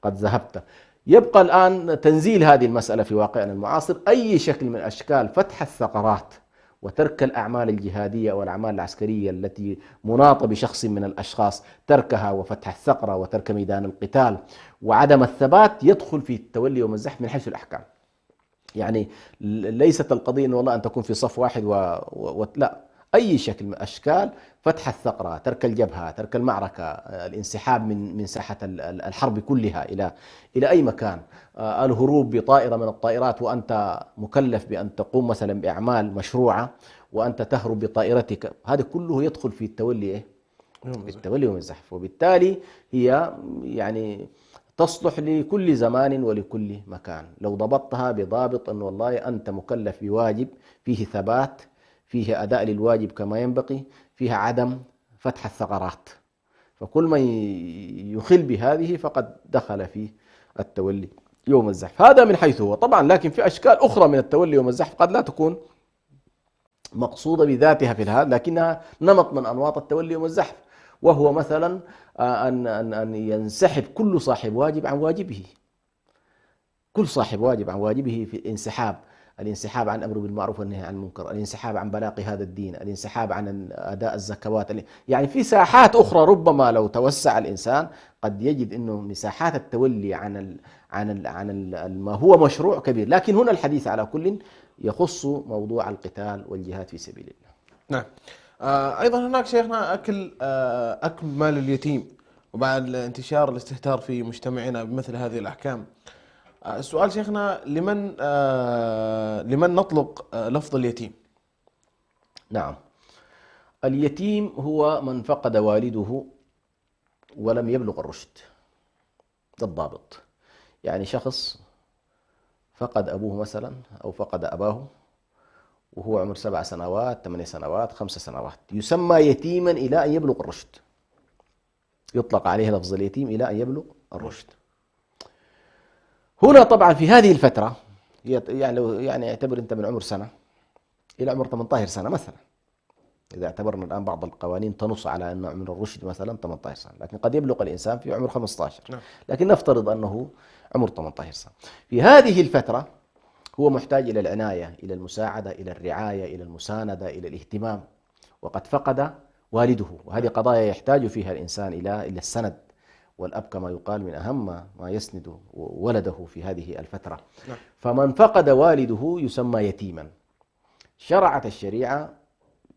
قد ذهبت. يبقى الآن تنزيل هذه المسألة في واقعنا المعاصر. أي شكل من أشكال فتح الثغرات وترك الأعمال الجهادية والأعمال العسكرية التي مناطة بشخص من الأشخاص، تركها وفتح الثغرة وترك ميدان القتال وعدم الثبات، يدخل في التولي والزحف من حيث الأحكام. يعني ليست القضية أن والله أن تكون في صف واحد لا، أي شكل من أشكال فتح الثغرة، ترك الجبهة، ترك المعركة، الانسحاب من ساحة الحرب كلها إلى أي مكان، الهروب بطائرة من الطائرات وأنت مكلف بأن تقوم مثلا بأعمال مشروعة وأنت تهرب بطائرتك، هذا كله يدخل في التولي التولي والزحف. وبالتالي هي يعني تصلح لكل زمان ولكل مكان لو ضبطتها بضابط أن والله أنت مكلف بواجب فيه ثبات، فيه أداء للواجب كما ينبغي، فيها عدم فتح الثغرات. فكل من يخل بهذه فقد دخل في التولي يوم الزحف. هذا من حيث هو طبعا، لكن في أشكال أخرى من التولي يوم الزحف قد لا تكون مقصودة بذاتها في هذا، لكنها نمط من أنواط التولي يوم الزحف، وهو مثلا أن ينسحب كل صاحب واجب عن واجبه. كل صاحب واجب عن واجبه في الانسحاب عن الأمر بالمعروف والنهي عن المنكر، الانسحاب عن بلاغ هذا الدين، الانسحاب عن أداء الزكوات. يعني في ساحات أخرى ربما لو توسع الإنسان قد يجد أنه مساحات التولي عن ما هو مشروع كبير. لكن هنا الحديث على كل يخص موضوع القتال والجهاد في سبيل الله. نعم. أيضا هناك شيخنا أكل مال اليتيم وبعد انتشار الاستهتار في مجتمعنا بمثل هذه الأحكام. السؤال شيخنا، لمن نطلق لفظ اليتيم؟ نعم، اليتيم هو من فقد والده ولم يبلغ الرشد. ده الضابط. يعني شخص فقد أبوه مثلا أو فقد أباه وهو عمر 7 سنوات 8 سنوات 5 سنوات، يسمى يتيما إلى أن يبلغ الرشد. يطلق عليه لفظ اليتيم إلى أن يبلغ الرشد. هنا طبعا في هذه الفترة يعني اعتبر أنت من عمر سنة إلى عمر 18 سنة مثلا، إذا اعتبرنا الآن بعض القوانين تنص على أن عمر الرشد مثلا 18 سنة، لكن قد يبلغ الإنسان في عمر 15. لكن نفترض أنه عمر 18 سنة. في هذه الفترة هو محتاج إلى العناية، إلى المساعدة، إلى الرعاية، إلى المساندة، إلى الاهتمام، وقد فقد والده. وهذه قضايا يحتاج فيها الإنسان إلى السند، والأب كما يقال من أهم ما يسند ولده في هذه الفترة. فمن فقد والده يسمى يتيما. شرعت الشريعة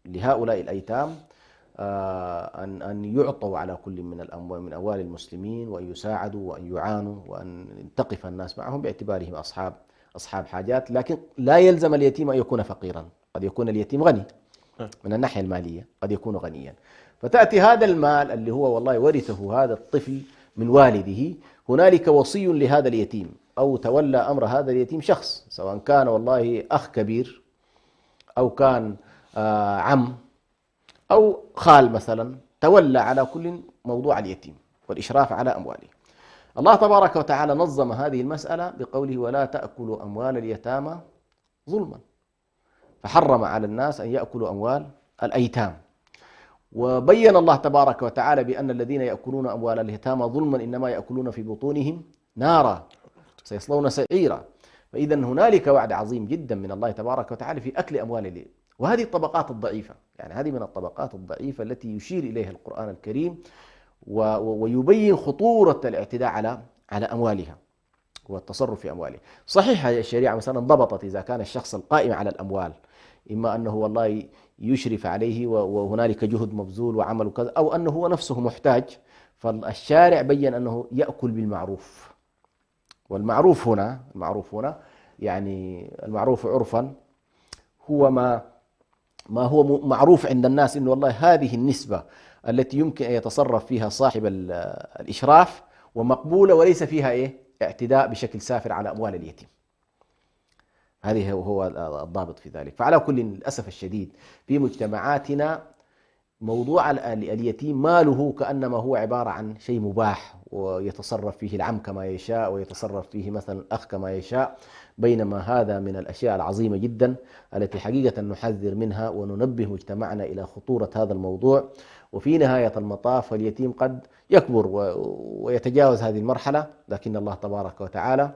لهؤلاء الأيتام أن يعطوا على كل من الأموال من أموال المسلمين، وأن يساعدوا وأن يعانوا وأن تقف الناس معهم باعتبارهم أصحاب حاجات. لكن لا يلزم اليتيم أن يكون فقيرا، قد يكون اليتيم غني من الناحية المالية، قد يكون غنيا. فتأتي هذا المال اللي هو والله ورثه هذا الطفل من والده، هنالك وصي لهذا اليتيم أو تولى أمر هذا اليتيم شخص، سواء كان والله أخ كبير أو كان عم أو خال مثلا، تولى على كل موضوع اليتيم والإشراف على أمواله. الله تبارك وتعالى نظم هذه المسألة بقوله: ولا تأكلوا أموال اليتامى ظلما، فحرم على الناس أن يأكلوا أموال الأيتام. وبين الله تبارك وتعالى بأن الذين يأكلون أموال اليتامى ظلما إنما يأكلون في بطونهم نارا سيصلون سعيرا. فإذا هنالك وعد عظيم جدا من الله تبارك وتعالى في أكل أموال اليتامى. وهذه الطبقات الضعيفة، يعني هذه من الطبقات الضعيفة التي يشير إليها القرآن الكريم ويبين خطورة الاعتداء على أموالها والتصرف في أموالها. صحيح الشريعة مثلا ضبطت إذا كان الشخص القائم على الأموال إما أنه والله يشرف عليه وهنالك جهد مبذول وعمل وكذا، أو أنه هو نفسه محتاج، فالشارع بين أنه يأكل بالمعروف. والمعروف هنا يعني المعروف عرفا هو ما هو معروف عند الناس، إنه والله هذه النسبة التي يمكن أن يتصرف فيها صاحب الإشراف ومقبولة وليس فيها اعتداء بشكل سافر على أموال اليتيم. هذه هو الضابط في ذلك. فعلى كل للأسف الشديد في مجتمعاتنا موضوع اليتيم ماله كأنما هو عبارة عن شيء مباح، ويتصرف فيه العم كما يشاء ويتصرف فيه مثلا الأخ كما يشاء، بينما هذا من الأشياء العظيمة جدا التي حقيقة نحذر منها وننبه مجتمعنا إلى خطورة هذا الموضوع. وفي نهاية المطاف اليتيم قد يكبر ويتجاوز هذه المرحلة، لكن الله تبارك وتعالى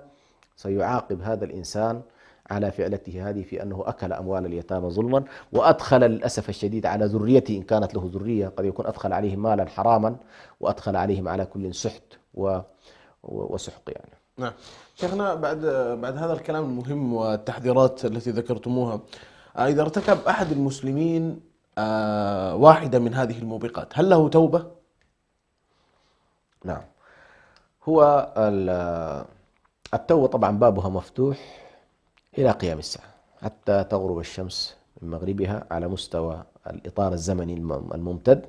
سيعاقب هذا الإنسان على فعلته هذه في أنه أكل أموال اليتامى ظلما، وأدخل للأسف الشديد على ذريته إن كانت له ذرية قد يكون أدخل عليهم مالا حراما، وأدخل عليهم على كل سحت وسحق يعني. نعم شيخنا، بعد هذا الكلام المهم والتحذيرات التي ذكرتموها، إذا ارتكب أحد المسلمين واحدة من هذه الموبقات هل له توبة؟ نعم، هو التوبة طبعا بابها مفتوح إلى قيام الساعة حتى تغرب الشمس من مغربها على مستوى الإطار الزمني الممتد،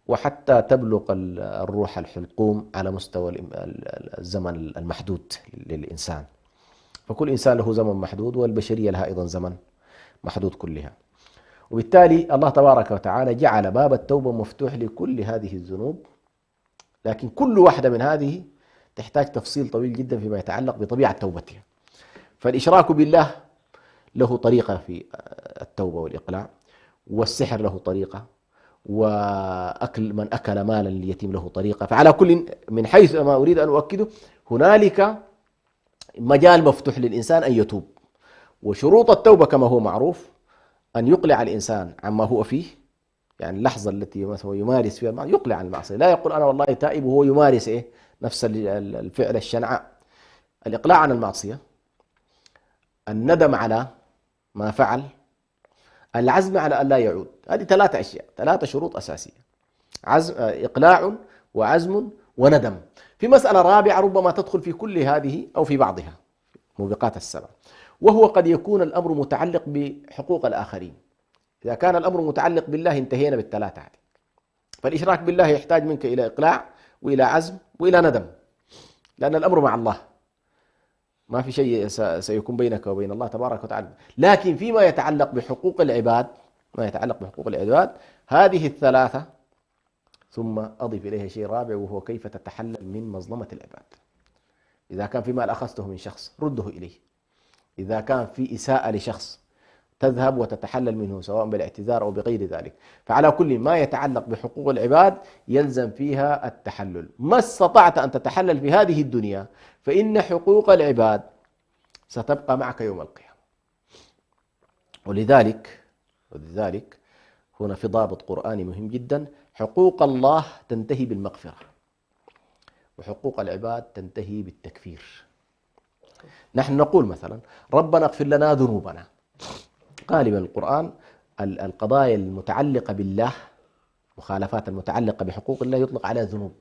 وحتى تبلغ الروح الحلقوم على مستوى الزمن المحدود للإنسان. فكل إنسان له زمن محدود، والبشرية لها أيضا زمن محدود كلها. وبالتالي الله تبارك وتعالى جعل باب التوبة مفتوح لكل هذه الذنوب، لكن كل واحدة من هذه تحتاج تفصيل طويل جدا فيما يتعلق بطبيعة توبتها. فالإشراك بالله له طريقة في التوبة والإقلاع، والسحر له طريقة، وأكل من أكل مالا لليتيم له طريقة. فعلى كل من حيث ما أريد أن أؤكده هنالك مجال مفتوح للإنسان أن يتوب. وشروط التوبة كما هو معروف أن يقلع الإنسان عما هو فيه، يعني اللحظة التي مثلا يمارس فيها المعصية يقلع عن المعصية، لا يقول أنا والله تائب وهو يمارس نفس الفعل الشنعاء. الإقلاع عن المعصية، الندم على ما فعل، العزم على أن لا يعود. هذه 3 أشياء، 3 شروط أساسية: إقلاع وعزم وندم. في مسألة رابعة ربما تدخل في كل هذه أو في بعضها، موبقات السبع، وهو قد يكون الأمر متعلق بحقوق الآخرين. إذا كان الأمر متعلق بالله انتهينا بال3 هذه. فالإشراك بالله يحتاج منك إلى إقلاع وإلى عزم وإلى ندم، لأن الأمر مع الله، ما في شيء سيكون بينك وبين الله تبارك وتعالى. لكن فيما يتعلق بحقوق العباد، هذه ال3، ثم أضف إليها شيء رابع وهو كيف تتحلل من مظلمة العباد. إذا كان في مال أخذته من شخص رده إليه، إذا كان في إساءة لشخص تذهب وتتحلل منه سواء بالاعتذار أو بغير ذلك. فعلى كل ما يتعلق بحقوق العباد يلزم فيها التحلل. ما استطعت أن تتحلل في هذه الدنيا فإن حقوق العباد ستبقى معك يوم القيامة. ولذلك هنا في ضابط قرآني مهم جدا: حقوق الله تنتهي بالمغفرة، وحقوق العباد تنتهي بالتكفير. نحن نقول مثلا ربنا اغفر لنا ذنوبنا. غالبا القرآن القضايا المتعلقة بالله، مخالفات المتعلقة بحقوق الله يطلق عليها ذنوب،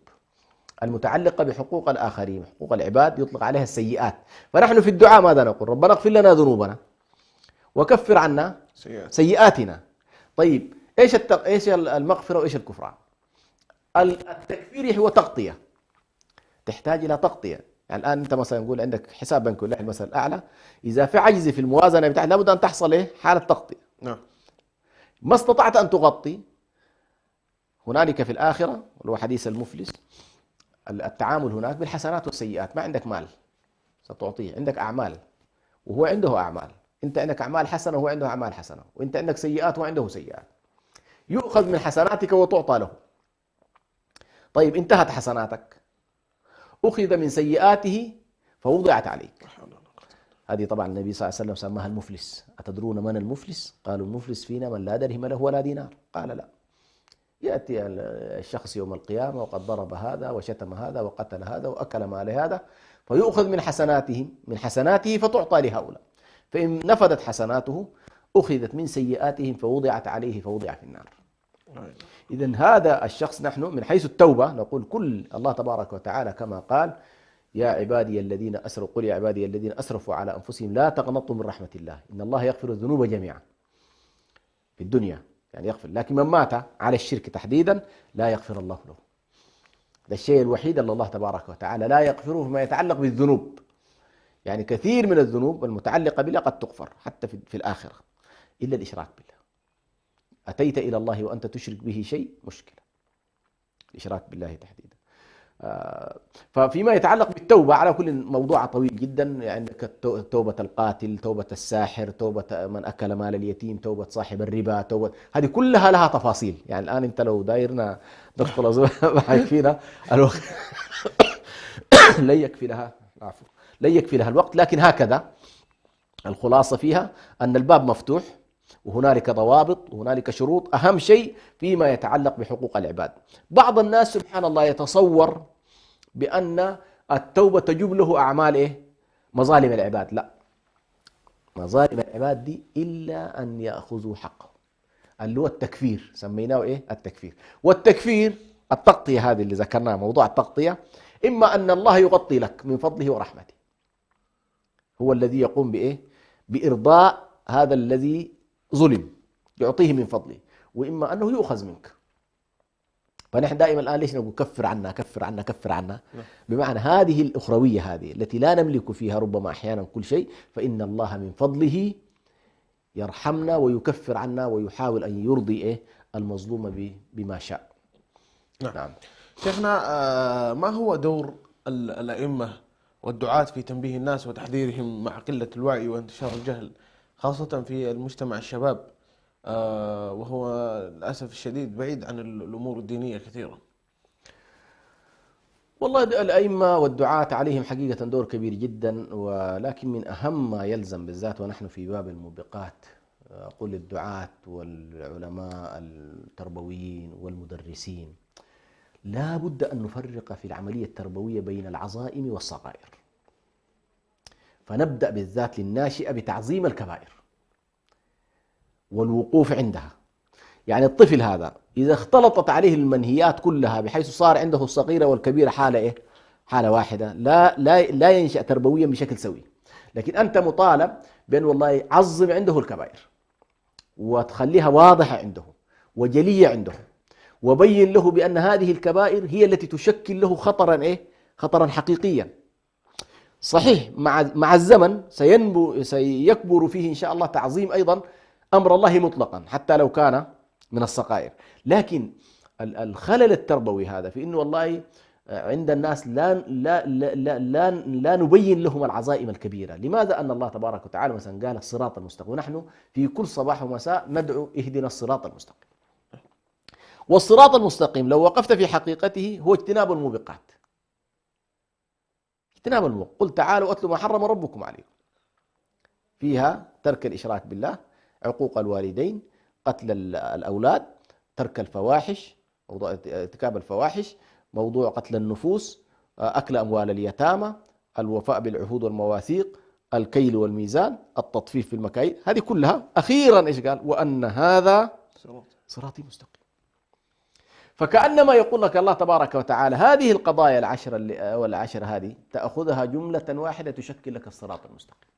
المتعلقة بحقوق الآخرين حقوق العباد يطلق عليها السيئات. فنحن في الدعاء ماذا نقول؟ ربنا اغفر لنا ذنوبنا وكفر عنا سيئاتنا. طيب ايش المغفرة وايش الكفران؟ التكفير هو تغطية، تحتاج إلى تغطية. يعني الآن أنت مثلا نقول عندك حساب بنك ولا المثل الأعلى، إذا في عجز في الموازنة بتاعتك لابد أن تحصل حالة تغطية. نعم. ما استطعت أن تغطي، هنالك في الآخرة اللي حديث المفلس، التعامل هناك بالحسنات والسيئات. ما عندك مال ستعطيه، عندك أعمال وهو عنده أعمال، أنت عندك أعمال حسنة وهو عنده أعمال حسنة، وأنت عندك سيئات وهو عنده سيئات. يؤخذ من حسناتك وتعطى له. طيب انتهت حسناتك، أخذ من سيئاته فوضعت عليك. هذه طبعا النبي صلى الله عليه وسلم سماها المفلس. أتدرون من المفلس؟ قالوا المفلس فينا من لا درهم له ولا دينار. قال لا، يأتي الشخص يوم القيامة وقد ضرب هذا وشتم هذا وقتل هذا وأكل مال هذا، فيؤخذ من حسناته فتعطى لهؤلاء. فإن نفدت حسناته أخذت من سيئاتهم فوضعت عليه فوضع في النار. إذن هذا الشخص نحن من حيث التوبة نقول كل الله تبارك وتعالى كما قال: يا عبادي الذين أسرفوا، قل يا عبادي الذين أسرفوا على أنفسهم لا تقنطوا من رحمة الله إن الله يغفر الذنوب جميعا. في الدنيا يعني يغفر، لكن من مات على الشرك تحديدا لا يغفر الله له. ده الشيء الوحيد اللي الله تبارك وتعالى لا يغفره فيما يتعلق بالذنوب. يعني كثير من الذنوب المتعلقة بالله قد تغفر حتى في الآخرة، إلا الإشراك بالله. أتيت إلى الله وأنت تشرك به شيء، مشكلة الإشراك بالله تحديدا. ففيما يتعلق بالتوبة على كل موضوع طويل جدا، يعني عندك توبة القاتل، توبة الساحر، توبة من أكل مال اليتيم، توبة صاحب الربا، توبة، هذه كلها لها تفاصيل. يعني الآن أنت لو دايرنا دكتور أزوج ما يكفينا الوقت لا يكفي لها، عفوا، لا يكفي لها الوقت. لكن هكذا الخلاصة فيها أن الباب مفتوح، وهنالك ضوابط وهنالك شروط، أهم شيء فيما يتعلق بحقوق العباد. بعض الناس سبحان الله يتصور بأن التوبة تجوب له أعمال إيه؟ مظالم العباد. لا، مظالم العباد دي إلا أن يأخذوا حقه، اللي هو التكفير، سميناه إيه؟ التكفير. والتكفير التغطية هذه اللي ذكرناها، موضوع التغطية، إما أن الله يغطي لك من فضله ورحمته، هو الذي يقوم بإيه؟ بإرضاء هذا الذي ظلم، يعطيه من فضله، وإما أنه يؤخذ منك. فنحن دائما الآن ليش نقول كفر عنا كفر عنا كفر عنا؟ بمعنى هذه الأخروية هذه التي لا نملك فيها ربما أحيانا كل شيء، فإن الله من فضله يرحمنا ويكفر عنا ويحاول أن يرضي إيه؟ المظلوم بما شاء. نعم. شيخنا، ما هو دور الأئمة والدعاة في تنبيه الناس وتحذيرهم مع قلة الوعي وانتشار الجهل، خاصة في المجتمع الشباب، وهو للأسف الشديد بعيد عن الأمور الدينية كثيرا؟ والله الأئمة والدعاة عليهم حقيقة دور كبير جدا، ولكن من أهم ما يلزم بالذات ونحن في باب الموبقات، أقول الدعاة والعلماء التربويين والمدرسين، لا بد أن نفرق في العملية التربوية بين العظائم والصغائر. فنبدأ بالذات للناشئة بتعظيم الكبائر والوقوف عندها. يعني الطفل هذا إذا اختلطت عليه المنهيات كلها بحيث صار عنده الصغيرة والكبيرة حالة إيه؟ حالة واحدة، لا ينشأ تربويا بشكل سوي. لكن أنت مطالب بأن والله عظم عنده الكبائر وتخليها واضحة عنده وجلية عنده، وبين له بأن هذه الكبائر هي التي تشكل له خطرا إيه؟ خطرا حقيقيا. صحيح مع الزمن سيكبر فيه إن شاء الله تعظيم أيضا أمر الله مطلقا حتى لو كان من الصغائر. لكن الخلل التربوي هذا في إنه والله عند الناس لا نبين لهم العزائم الكبيرة. لماذا؟ أن الله تبارك وتعالى مثلا قال الصراط المستقيم، ونحن في كل صباح ومساء ندعو اهدنا الصراط المستقيم. والصراط المستقيم لو وقفت في حقيقته هو اجتناب الموبقات. اجتناب الموبقات، قل تعالوا أتلوا ما حرم ربكم عليكم، فيها ترك الإشراك بالله، عقوق الوالدين، قتل الأولاد، ترك الفواحش، موضوع ارتكاب الفواحش، موضوع قتل النفوس، أكل أموال اليتامى، الوفاء بالعهود والمواثيق، الكيل والميزان، التطفيف في المكاييل. هذه كلها أخيرا إيش قال؟ وأن هذا صراطي مستقيم. فكأنما يقول لك الله تبارك وتعالى هذه القضايا العشر هذه تأخذها جملة واحدة تشكل لك الصراط المستقيم،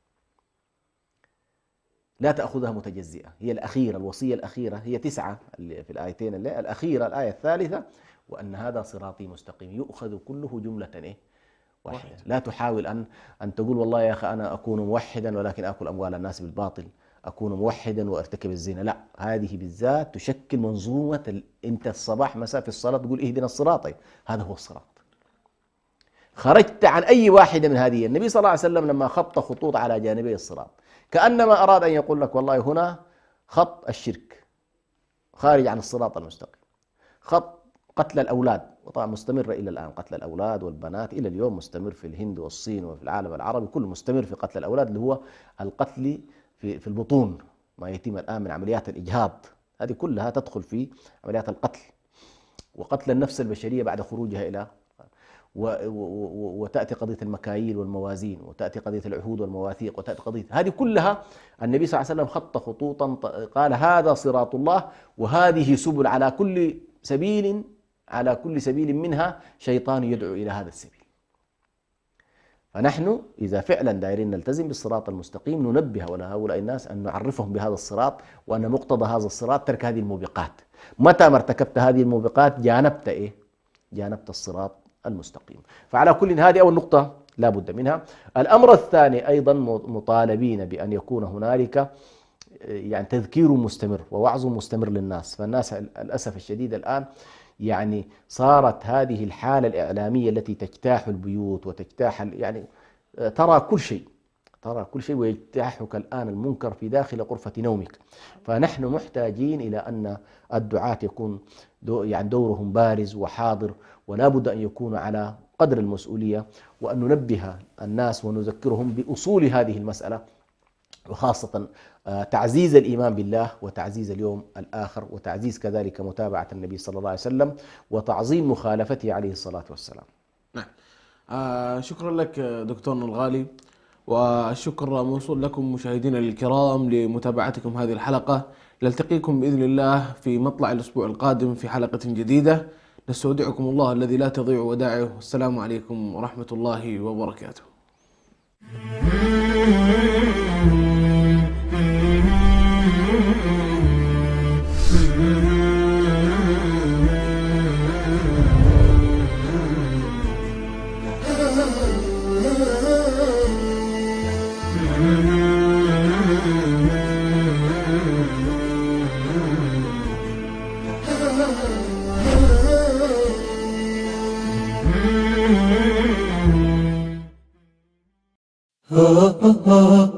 لا تأخذها متجزئة. هي الأخيرة، الوصية الأخيرة هي 9 في الآيتين الأخيرة، الآية الثالثة، وأن هذا صراطي مستقيم، يؤخذ كله جملة واحدة. لا تحاول أن تقول والله يا أخي أنا أكون موحدا ولكن أكل أموال الناس بالباطل، أكون موحدا وأرتكب الزنا. لا، هذه بالذات تشكل منظومة. أنت الصباح مساء في الصلاة تقول اهدنا الصراط، هذا هو الصراط. خرجت عن أي واحدة من هذه. النبي صلى الله عليه وسلم لما خط خطوط على جانبي الصراط كأنما أراد أن يقول لك والله هنا خط الشرك خارج عن الصراط المستقيم، خط قتل الأولاد، وطبعا مستمر إلى الآن، قتل الأولاد والبنات إلى اليوم مستمر في الهند والصين وفي العالم العربي كله مستمر في قتل الأولاد، اللي هو القتل في البطون، ما يتم الآن من عمليات الإجهاض، هذه كلها تدخل في عمليات القتل. وقتل النفس البشرية بعد خروجها إلى وتأتي قضية المكاييل والموازين، وتأتي قضية العهود والمواثيق، وتأتي قضية، هذه كلها النبي صلى الله عليه وسلم خط خطوطا قال هذا صراط الله وهذه سبل، على كل سبيل منها شيطان يدعو إلى هذا السبيل. فنحن إذا فعلا دايرين نلتزم بالصراط المستقيم ننبه ولا هؤلاء الناس أن نعرفهم بهذا الصراط، وأن مقتضى هذا الصراط ترك هذه الموبقات. متى ما ارتكبت هذه الموبقات جانبت إيه؟ جانبت الصراط المستقيم. فعلى كل هذه أول نقطة لا بد منها. الأمر الثاني أيضا مطالبين بأن يكون هنالك يعني تذكير مستمر ووعظ مستمر للناس. فالناس للأسف الشديد الآن يعني صارت هذه الحالة الإعلامية التي تجتاح البيوت وتجتاح يعني ترى كل شيء، ترى كل شيء، ويجتاحك الآن المنكر في داخل غرفة نومك. فنحن محتاجين إلى أن الدعاة يكون يعني دورهم بارز وحاضر، ولا بد أن يكونوا على قدر المسؤولية، وأن ننبه الناس ونذكرهم بأصول هذه المسألة، وخاصة تعزيز الإيمان بالله، وتعزيز اليوم الآخر، وتعزيز كذلك متابعة النبي صلى الله عليه وسلم، وتعظيم مخالفته عليه الصلاة والسلام. نعم. شكرا لك دكتورنا الغالي، والشكر موصول لكم مشاهدينا الكرام لمتابعتكم هذه الحلقة. نلتقيكم بإذن الله في مطلع الأسبوع القادم في حلقة جديدة. نستودعكم الله الذي لا تضيع ودائعه. والسلام عليكم ورحمة الله وبركاته. ha ha ha